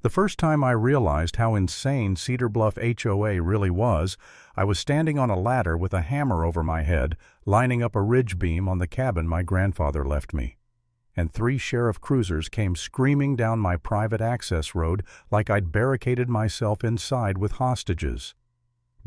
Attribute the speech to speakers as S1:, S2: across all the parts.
S1: The first time I realized how insane Cedar Bluff HOA really was, I was standing on a ladder with a hammer over my head, lining up a ridge beam on the cabin my grandfather left me. And 3 sheriff cruisers came screaming down my private access road like I'd barricaded myself inside with hostages.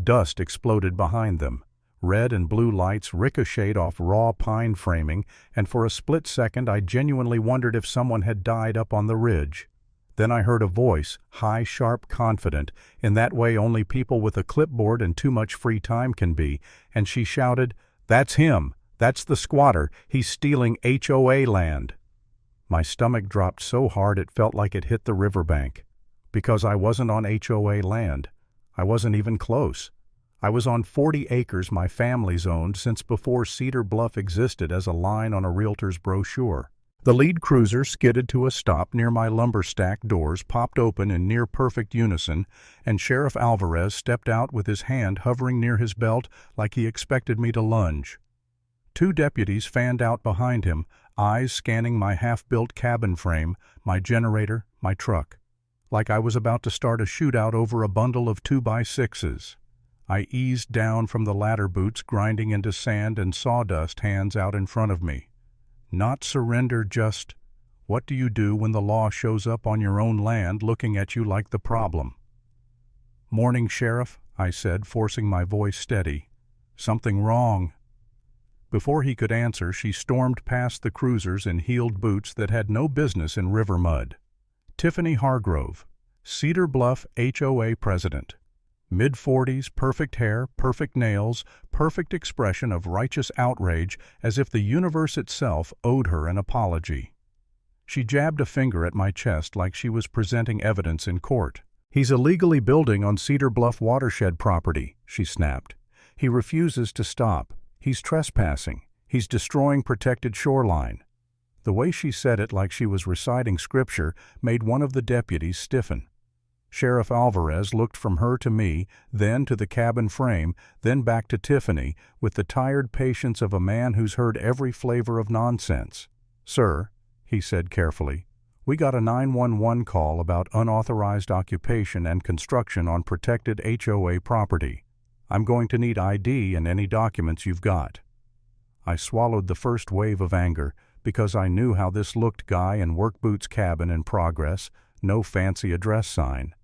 S1: Dust exploded behind them. Red and blue lights ricocheted off raw pine framing, and for a split second I genuinely wondered if someone had died up on the ridge. Then I heard a voice, high, sharp, confident, in that way only people with a clipboard and too much free time can be, and she shouted, "That's him! That's the squatter! He's stealing HOA land!" My stomach dropped so hard it felt like it hit the riverbank. Because I wasn't on HOA land. I wasn't even close. I was on 40 acres my family's owned since before Cedar Bluff existed as a line on a realtor's brochure. The lead cruiser skidded to a stop near my lumber stack doors popped open in near-perfect unison, and Sheriff Alvarez stepped out with his hand hovering near his belt like he expected me to lunge. 2 deputies fanned out behind him, eyes scanning my half-built cabin frame, my generator, my truck. Like I was about to start a shootout over a bundle of 2x6s. I eased down from the ladder boots grinding into sand and sawdust hands out in front of me. Not surrender, just, what do you do when the law shows up on your own land looking at you like the problem? "Morning, Sheriff," I said, forcing my voice steady. "Something wrong." Before he could answer, she stormed past the cruisers in heeled boots that had no business in river mud. Tiffany Hargrove, Cedar Bluff HOA president. Mid-40s, perfect hair, perfect nails, perfect expression of righteous outrage as if the universe itself owed her an apology. She jabbed a finger at my chest like she was presenting evidence in court. "He's illegally building on Cedar Bluff watershed property," she snapped. "He refuses to stop. He's trespassing. He's destroying protected shoreline." The way she said it like she was reciting scripture made one of the deputies stiffen. Sheriff Alvarez looked from her to me, then to the cabin frame, then back to Tiffany, with the tired patience of a man who's heard every flavor of nonsense. "Sir," he said carefully, "we got a 911 call about unauthorized occupation and construction on protected HOA property. I'm going to need ID and any documents you've got." I swallowed the first wave of anger, because I knew how this looked. Guy in work boots, cabin in progress, no fancy address sign.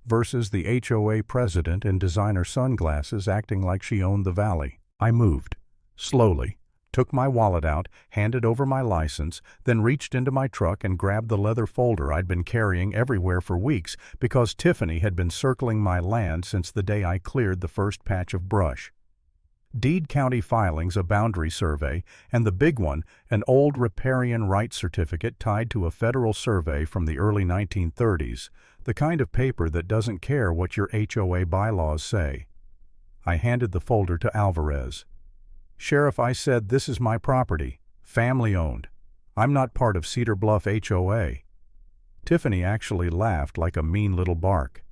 S1: Versus the HOA president in designer sunglasses acting like she owned the valley. I moved. Slowly. Took my wallet out, handed over my license, then reached into my truck and grabbed the leather folder I'd been carrying everywhere for weeks because Tiffany had been circling my land since the day I cleared the first patch of brush. Deed County filings, a boundary survey, and the big one, an old riparian rights certificate tied to a federal survey from the early 1930s, the kind of paper that doesn't care what your HOA bylaws say. I handed the folder to Alvarez. "Sheriff, I said this is my property, family-owned. I'm not part of Cedar Bluff HOA." Tiffany actually laughed like a mean little bark.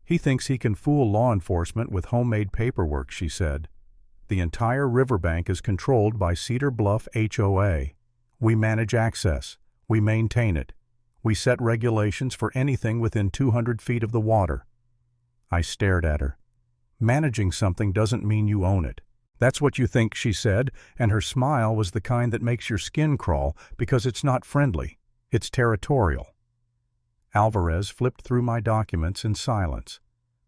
S1: "He thinks he can fool law enforcement with homemade paperwork," she said. "The entire riverbank is controlled by Cedar Bluff HOA. We manage access. We maintain it. We set regulations for anything within 200 feet of the water." I stared at her. "Managing something doesn't mean you own it. That's what you think," she said, and her smile was the kind that makes your skin crawl because it's not friendly. It's territorial. Alvarez flipped through my documents in silence.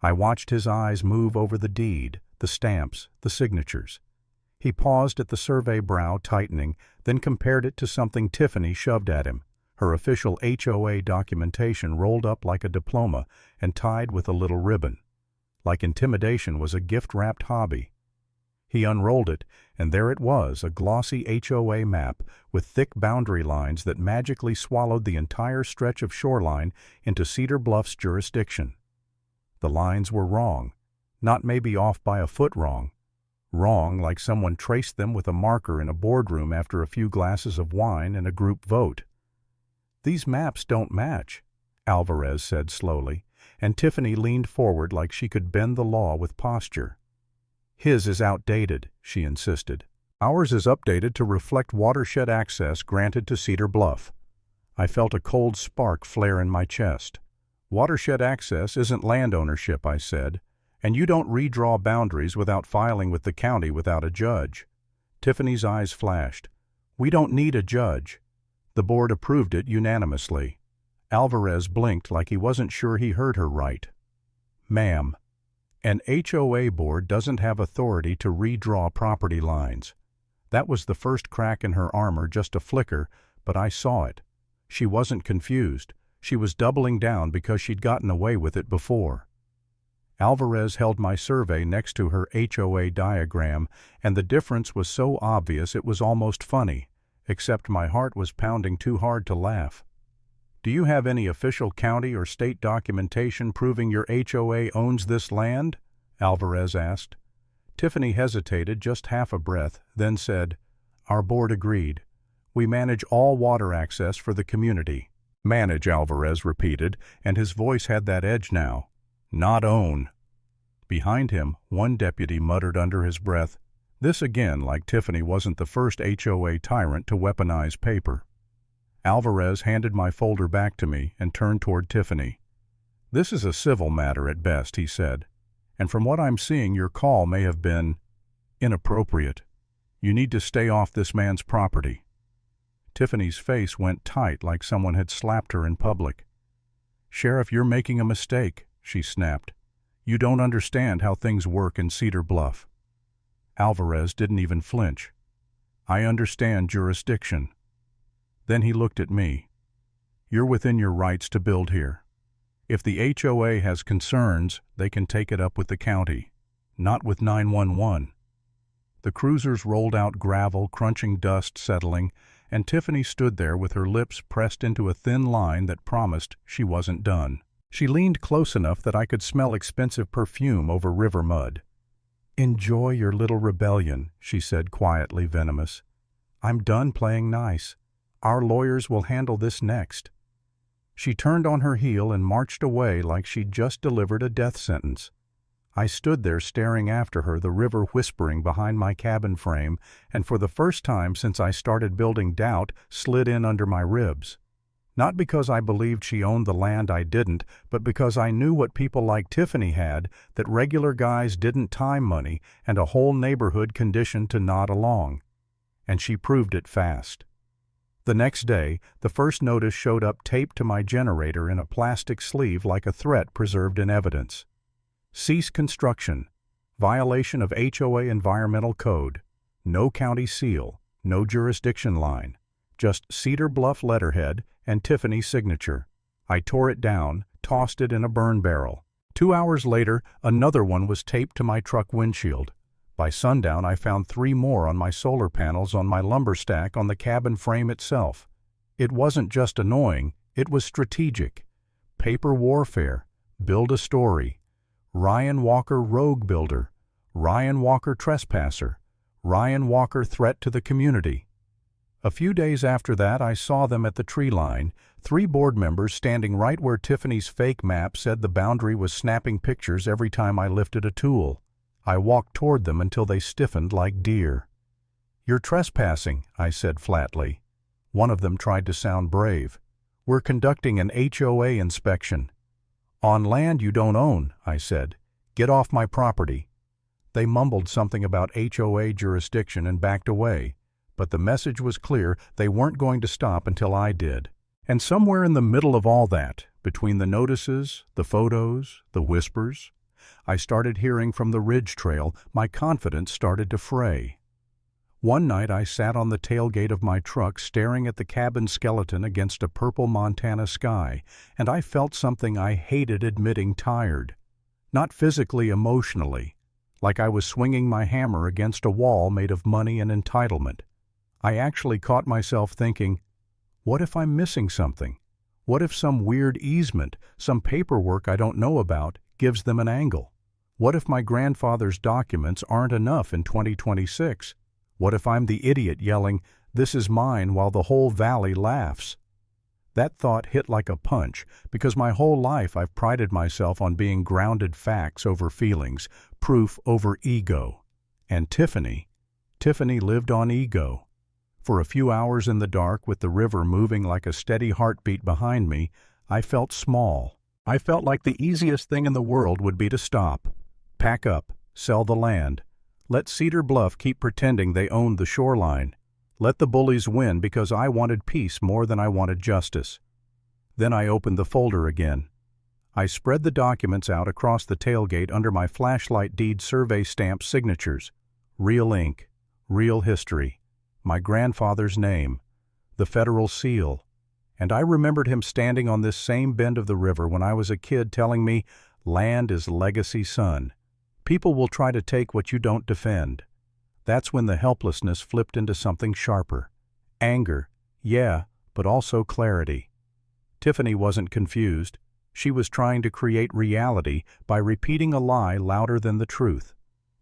S1: I watched his eyes move over the deed, the stamps, the signatures. He paused at the survey brow tightening, then compared it to something Tiffany shoved at him, her official HOA documentation rolled up like a diploma and tied with a little ribbon. Like intimidation was a gift-wrapped hobby. He unrolled it, and there it was, a glossy HOA map with thick boundary lines that magically swallowed the entire stretch of shoreline into Cedar Bluff's jurisdiction. The lines were wrong, not maybe off by a foot wrong. Wrong like someone traced them with a marker in a boardroom after a few glasses of wine and a group vote. "These maps don't match," Alvarez said slowly, and Tiffany leaned forward like she could bend the law with posture. "His is outdated," she insisted. "Ours is updated to reflect watershed access granted to Cedar Bluff." I felt a cold spark flare in my chest. Watershed access isn't land ownership, I said, and you don't redraw boundaries without filing with the county without a judge. Tiffany's eyes flashed. We don't need a judge. The board approved it unanimously. Alvarez blinked like he wasn't sure he heard her right. Ma'am, an HOA board doesn't have authority to redraw property lines. That was the first crack in her armor, just a flicker, but I saw it. She wasn't confused. She was doubling down because she'd gotten away with it before. Alvarez held my survey next to her HOA diagram, and the difference was so obvious it was almost funny, except my heart was pounding too hard to laugh. Do you have any official county or state documentation proving your HOA owns this land? Alvarez asked. Tiffany hesitated just half a breath, then said, Our board agreed. We manage all water access for the community. Manage, Alvarez repeated, and his voice had that edge now. Not own. Behind him, one deputy muttered under his breath, this again like Tiffany wasn't the first HOA tyrant to weaponize paper. Alvarez handed my folder back to me and turned toward Tiffany. This is a civil matter at best, he said, and from what I'm seeing your call may have been inappropriate. You need to stay off this man's property. Tiffany's face went tight like someone had slapped her in public. Sheriff, you're making a mistake, she snapped. You don't understand how things work in Cedar Bluff. Alvarez didn't even flinch. I understand jurisdiction. Then he looked at me. You're within your rights to build here. If the HOA has concerns, they can take it up with the county, not with 911. The cruisers rolled out gravel, crunching dust settling, and Tiffany stood there with her lips pressed into a thin line that promised she wasn't done. She leaned close enough that I could smell expensive perfume over river mud. Enjoy your little rebellion, she said, quietly venomous. I'm done playing nice. Our lawyers will handle this next. She turned on her heel and marched away like she'd just delivered a death sentence. I stood there staring after her, the river whispering behind my cabin frame, and for the first time since I started building, doubt slid in under my ribs. Not because I believed she owned the land I didn't, but because I knew what people like Tiffany had, that regular guys didn't time money and a whole neighborhood conditioned to nod along. And she proved it fast. The next day, the first notice showed up taped to my generator in a plastic sleeve like a threat preserved in evidence. Cease construction. Violation of HOA environmental code. No county seal. No jurisdiction line. Just Cedar Bluff letterhead and Tiffany's signature. I tore it down, tossed it in a burn barrel. 2 hours later, another one was taped to my truck windshield. By sundown, I found 3 more on my solar panels on my lumber stack on the cabin frame itself. It wasn't just annoying, it was strategic. Paper warfare. Build a story. Ryan Walker rogue builder. Ryan Walker trespasser. Ryan Walker threat to the community. A few days after that, I saw them at the tree line, 3 board members standing right where Tiffany's fake map said the boundary was, snapping pictures every time I lifted a tool. I walked toward them until they stiffened like deer. You're trespassing, I said flatly. One of them tried to sound brave. We're conducting an HOA inspection. On land you don't own, I said. Get off my property. They mumbled something about HOA jurisdiction and backed away, but the message was clear, they weren't going to stop until I did. And somewhere in the middle of all that, between the notices, the photos, the whispers, I started hearing from the ridge trail. My confidence started to fray. One night I sat on the tailgate of my truck staring at the cabin skeleton against a purple Montana sky, and I felt something I hated admitting, tired. Not physically, emotionally, like I was swinging my hammer against a wall made of money and entitlement. I actually caught myself thinking, what if I'm missing something? What if some weird easement, some paperwork I don't know about, gives them an angle? What if my grandfather's documents aren't enough in 2026? What if I'm the idiot yelling, "This is mine," while the whole valley laughs? That thought hit like a punch, because my whole life I've prided myself on being grounded facts over feelings, proof over ego. And Tiffany lived on ego. For a few hours in the dark, with the river moving like a steady heartbeat behind me, I felt small. I felt like the easiest thing in the world would be to stop, pack up, sell the land, let Cedar Bluff keep pretending they owned the shoreline, let the bullies win because I wanted peace more than I wanted justice. Then I opened the folder again. I spread the documents out across the tailgate under my flashlight deed survey stamp signatures. Real ink, real history, my grandfather's name, the federal seal. And I remembered him standing on this same bend of the river when I was a kid telling me, land is legacy, son. People will try to take what you don't defend. That's when the helplessness flipped into something sharper. Anger, yeah, but also clarity. Tiffany wasn't confused. She was trying to create reality by repeating a lie louder than the truth.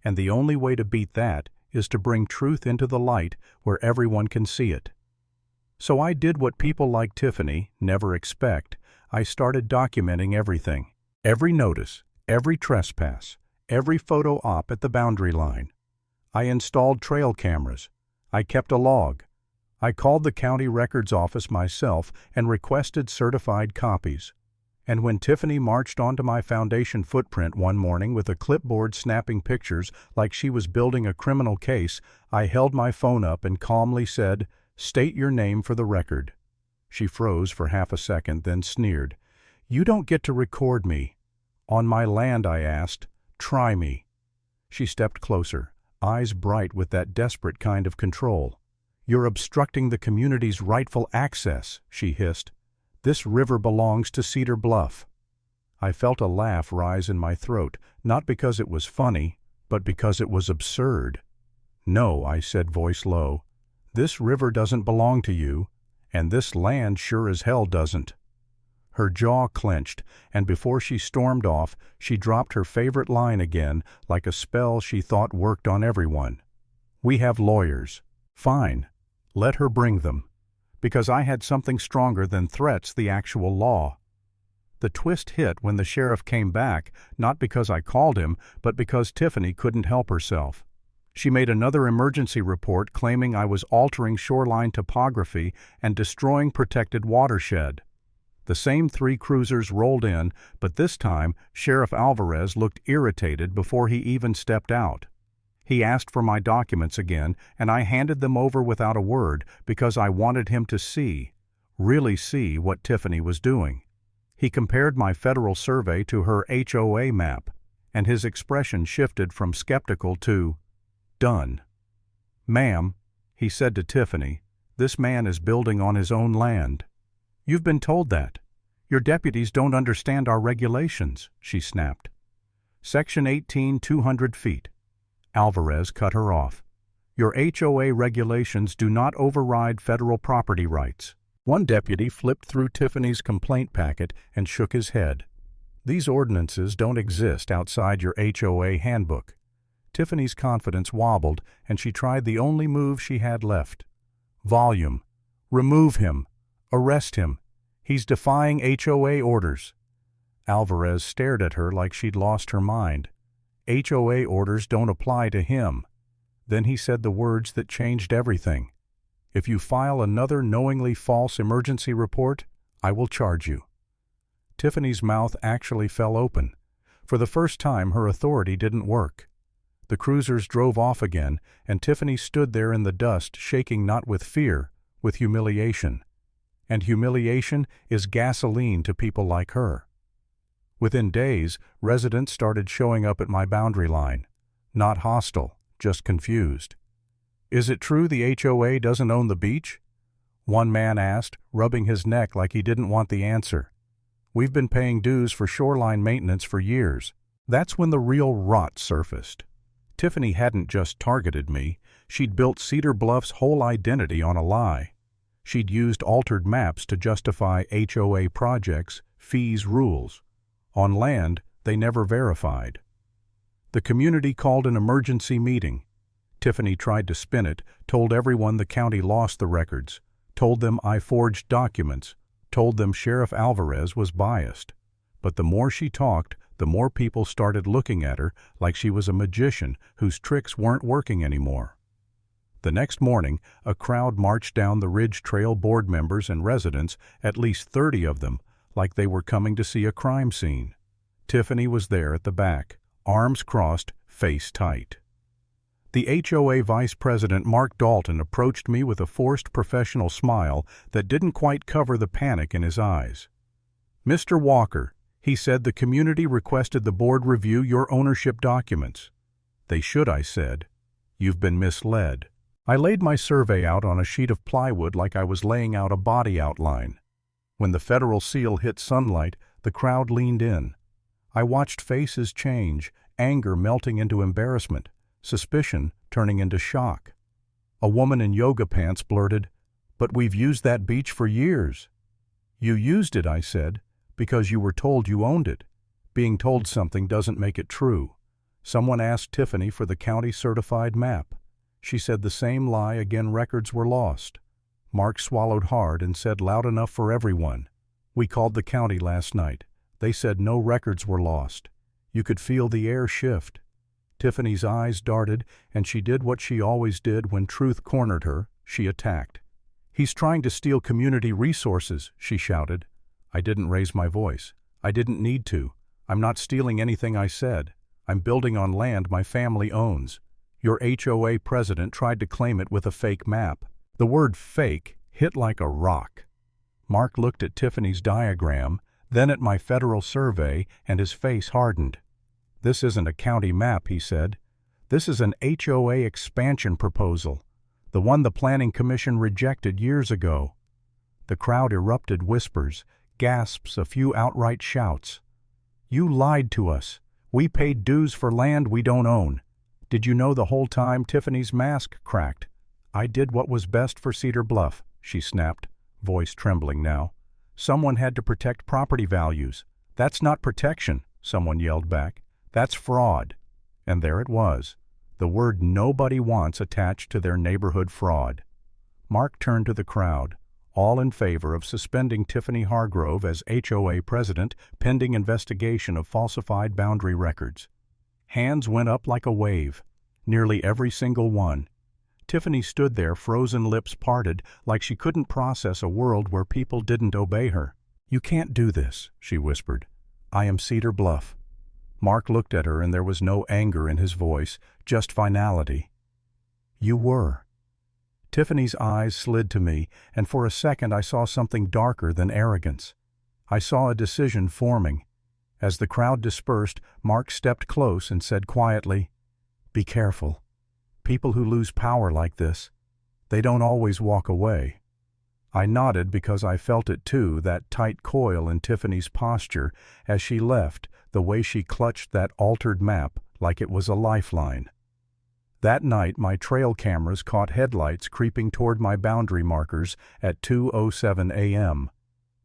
S1: And the only way to beat that is to bring truth into the light where everyone can see it. So I did what people like Tiffany never expect. I started documenting everything. Every notice, every trespass, every photo op at the boundary line. I installed trail cameras. I kept a log. I called the county records office myself and requested certified copies. And when Tiffany marched onto my foundation footprint one morning with a clipboard snapping pictures like she was building a criminal case, I held my phone up and calmly said, "State your name for the record." She froze for half a second, then sneered. "You don't get to record me." "On my land," I asked. "Try me." She stepped closer, eyes bright with that desperate kind of control. "You're obstructing the community's rightful access," she hissed. "This river belongs to Cedar Bluff." I felt a laugh rise in my throat, not because it was funny, but because it was absurd. "No," I said, voice low. "This river doesn't belong to you, and this land sure as hell doesn't." Her jaw clenched, and before she stormed off, she dropped her favorite line again, like a spell she thought worked on everyone. "We have lawyers." Fine. Let her bring them. Because I had something stronger than threats, the actual law. The twist hit when the sheriff came back, not because I called him, but because Tiffany couldn't help herself. She made another emergency report claiming I was altering shoreline topography and destroying protected watershed. The same 3 cruisers rolled in, but this time Sheriff Alvarez looked irritated before he even stepped out. He asked for my documents again, and I handed them over without a word because I wanted him to see, really see what Tiffany was doing. He compared my federal survey to her HOA map, and his expression shifted from skeptical to done. "Ma'am," he said to Tiffany, "this man is building on his own land." "You've been told that. Your deputies don't understand our regulations," she snapped. "Section 18, 200 feet. Alvarez cut her off. "Your HOA regulations do not override federal property rights." One deputy flipped through Tiffany's complaint packet and shook his head. "These ordinances don't exist outside your HOA handbook." Tiffany's confidence wobbled, and she tried the only move she had left. "Volume. Remove him. Arrest him. He's defying HOA orders." Alvarez stared at her like she'd lost her mind. "HOA orders don't apply to him." Then he said the words that changed everything. "If you file another knowingly false emergency report, I will charge you." Tiffany's mouth actually fell open. For the first time, her authority didn't work. The cruisers drove off again, and Tiffany stood there in the dust, shaking not with fear, with humiliation. And humiliation is gasoline to people like her. Within days, residents started showing up at my boundary line. Not hostile, just confused. "Is it true the HOA doesn't own the beach?" One man asked, rubbing his neck like he didn't want the answer. "We've been paying dues for shoreline maintenance for years." That's when the real rot surfaced. Tiffany hadn't just targeted me, she'd built Cedar Bluff's whole identity on a lie. She'd used altered maps to justify HOA projects, fees, rules. On land, they never verified. The community called an emergency meeting. Tiffany tried to spin it, told everyone the county lost the records, told them I forged documents, told them Sheriff Alvarez was biased. But the more she talked, the more people started looking at her like she was a magician whose tricks weren't working anymore. The next morning, a crowd marched down the Ridge Trail board members and residents, at least 30 of them, like they were coming to see a crime scene. Tiffany was there at the back, arms crossed, face tight. The HOA Vice President Mark Dalton approached me with a forced professional smile that didn't quite cover the panic in his eyes. "Mr. Walker," he said, "the community requested the board review your ownership documents." "They should," I said. "You've been misled." I laid my survey out on a sheet of plywood like I was laying out a body outline. When the federal seal hit sunlight, the crowd leaned in. I watched faces change, anger melting into embarrassment, suspicion turning into shock. A woman in yoga pants blurted, "But we've used that beach for years." "You used it," I said, "because you were told you owned it. Being told something doesn't make it true." Someone asked Tiffany for the county certified map. She said the same lie again, records were lost. Mark swallowed hard and said loud enough for everyone, "We called the county last night. They said no records were lost." You could feel the air shift. Tiffany's eyes darted, and she did what she always did when truth cornered her. She attacked. "He's trying to steal community resources," she shouted. I didn't raise my voice. I didn't need to. "I'm not stealing anything," I said. "I'm building on land my family owns. Your HOA president tried to claim it with a fake map." The word fake hit like a rock. Mark looked at Tiffany's diagram, then at my federal survey, and his face hardened. "This isn't a county map," he said. "This is an HOA expansion proposal, the one the Planning Commission rejected years ago." The crowd erupted whispers, gasps, a few outright shouts. "You lied to us. We paid dues for land we don't own. Did you know the whole time?" Tiffany's mask cracked. "I did what was best for Cedar Bluff," she snapped, voice trembling now. "Someone had to protect property values." "That's not protection," someone yelled back. "That's fraud." And there it was, the word nobody wants attached to their neighborhood fraud. Mark turned to the crowd, all in favor of suspending Tiffany Hargrove as HOA president pending investigation of falsified boundary records. Hands went up like a wave, nearly every single one. Tiffany stood there, frozen lips parted, like she couldn't process a world where people didn't obey her. "You can't do this," she whispered. "I am Cedar Bluff." Mark looked at her, and there was no anger in his voice, just finality. "You were." Tiffany's eyes slid to me, and for a second I saw something darker than arrogance. I saw a decision forming. As the crowd dispersed, Mark stepped close and said quietly, "Be careful. People who lose power like this, they don't always walk away." I nodded because I felt it too, that tight coil in Tiffany's posture as she left, the way she clutched that altered map like it was a lifeline. That night my trail cameras caught headlights creeping toward my boundary markers at 2:07 a.m.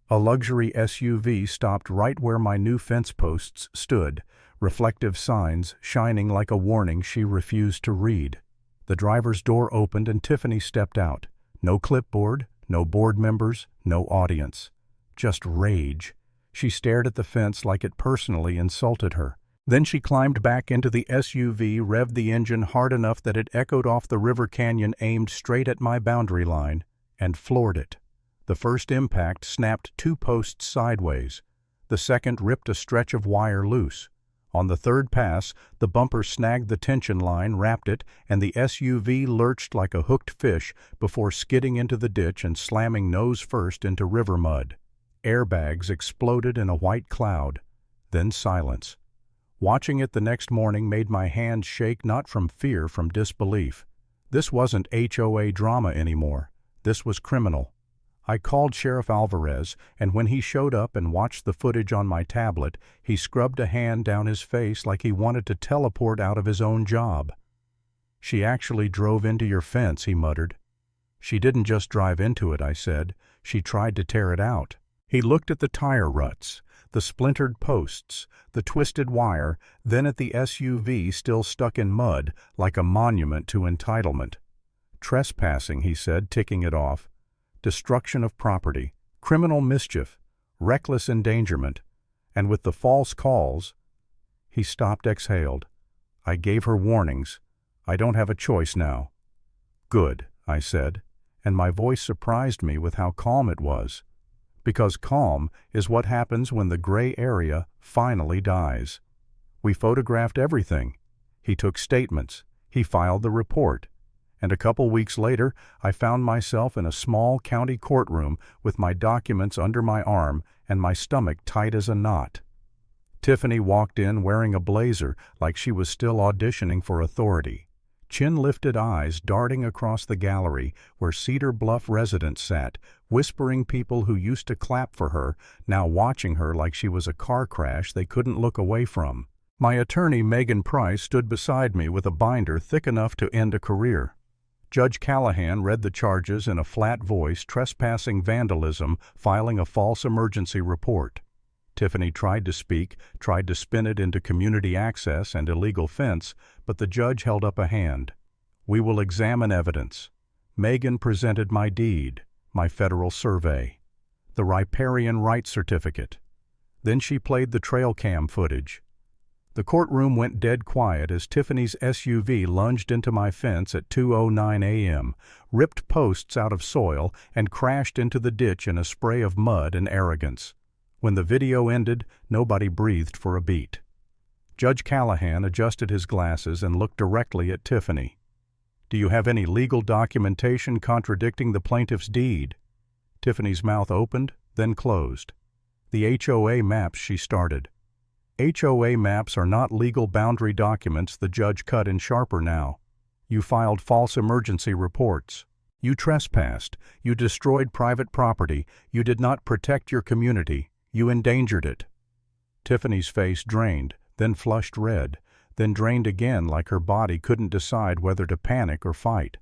S1: A luxury SUV stopped right where my new fence posts stood, reflective signs shining like a warning she refused to read. The driver's door opened and Tiffany stepped out. No clipboard, no board members, no audience. Just rage. She stared at the fence like it personally insulted her. Then she climbed back into the SUV, revved the engine hard enough that it echoed off the river canyon aimed straight at my boundary line, and floored it. The first impact snapped 2 posts sideways. The second ripped a stretch of wire loose. On the third pass, the bumper snagged the tension line, wrapped it, and the SUV lurched like a hooked fish before skidding into the ditch and slamming nose first into river mud. Airbags exploded in a white cloud. Then silence. Watching it the next morning made my hands shake, not from fear, from disbelief. This wasn't HOA drama anymore. This was criminal. I called Sheriff Alvarez, and when he showed up and watched the footage on my tablet, he scrubbed a hand down his face like he wanted to teleport out of his own job. "She actually drove into your fence," he muttered. "She didn't just drive into it," I said. "She tried to tear it out." He looked at the tire ruts, the splintered posts, the twisted wire, then at the SUV still stuck in mud like a monument to entitlement. "Trespassing," he said, ticking it off. "Destruction of property, criminal mischief, reckless endangerment, and with the false calls—" He stopped, exhaled. "I gave her warnings. I don't have a choice now." "Good," I said, and my voice surprised me with how calm it was. Because calm is what happens when the gray area finally dies. We photographed everything. He took statements. He filed the report. And a couple weeks later, I found myself in a small county courtroom with my documents under my arm and my stomach tight as a knot. Tiffany walked in wearing a blazer like she was still auditioning for authority. Chin-lifted eyes darting across the gallery where Cedar Bluff residents sat, whispering people who used to clap for her, now watching her like she was a car crash they couldn't look away from. My attorney, Megan Price, stood beside me with a binder thick enough to end a career. Judge Callahan read the charges in a flat voice: trespassing, vandalism, filing a false emergency report. Tiffany tried to speak, tried to spin it into community access and illegal fence, but the judge held up a hand. We will examine evidence. Megan presented my deed, my federal survey, the riparian rights certificate. Then she played the trail cam footage. The courtroom went dead quiet as Tiffany's SUV lunged into my fence at 2:09 a.m., ripped posts out of soil, and crashed into the ditch in a spray of mud and arrogance. When the video ended, nobody breathed for a beat. Judge Callahan adjusted his glasses and looked directly at Tiffany. "Do you have any legal documentation contradicting the plaintiff's deed?" Tiffany's mouth opened, then closed. "The HOA maps," she started. "HOA maps are not legal boundary documents," the judge cut in sharper now. "You filed false emergency reports. You trespassed. You destroyed private property. You did not protect your community. You endangered it." Tiffany's face drained, then flushed red, then drained again like her body couldn't decide whether to panic or fight.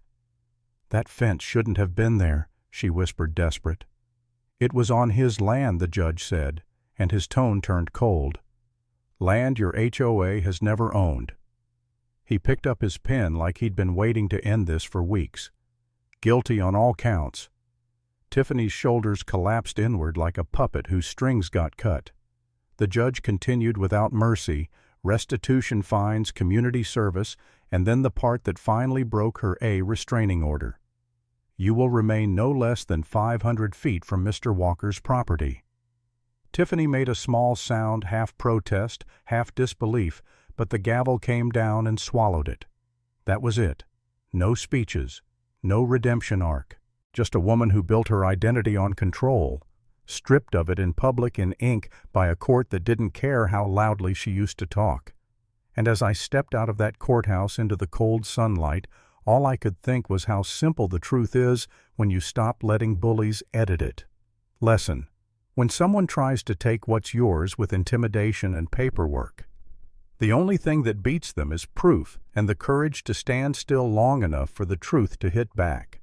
S1: "That fence shouldn't have been there," she whispered, desperate. "It was on his land," the judge said, and his tone turned cold. "Land your HOA has never owned." He picked up his pen like he'd been waiting to end this for weeks. "Guilty on all counts." Tiffany's shoulders collapsed inward like a puppet whose strings got cut. The judge continued without mercy: restitution, fines, community service, and then the part that finally broke her restraining order. "You will remain no less than 500 feet from Mr. Walker's property." Tiffany made a small sound, half protest, half disbelief, but the gavel came down and swallowed it. That was it. No speeches, no redemption arc. Just a woman who built her identity on control, stripped of it in public in ink by a court that didn't care how loudly she used to talk. And as I stepped out of that courthouse into the cold sunlight, all I could think was how simple the truth is when you stop letting bullies edit it. Lesson: when someone tries to take what's yours with intimidation and paperwork, the only thing that beats them is proof and the courage to stand still long enough for the truth to hit back.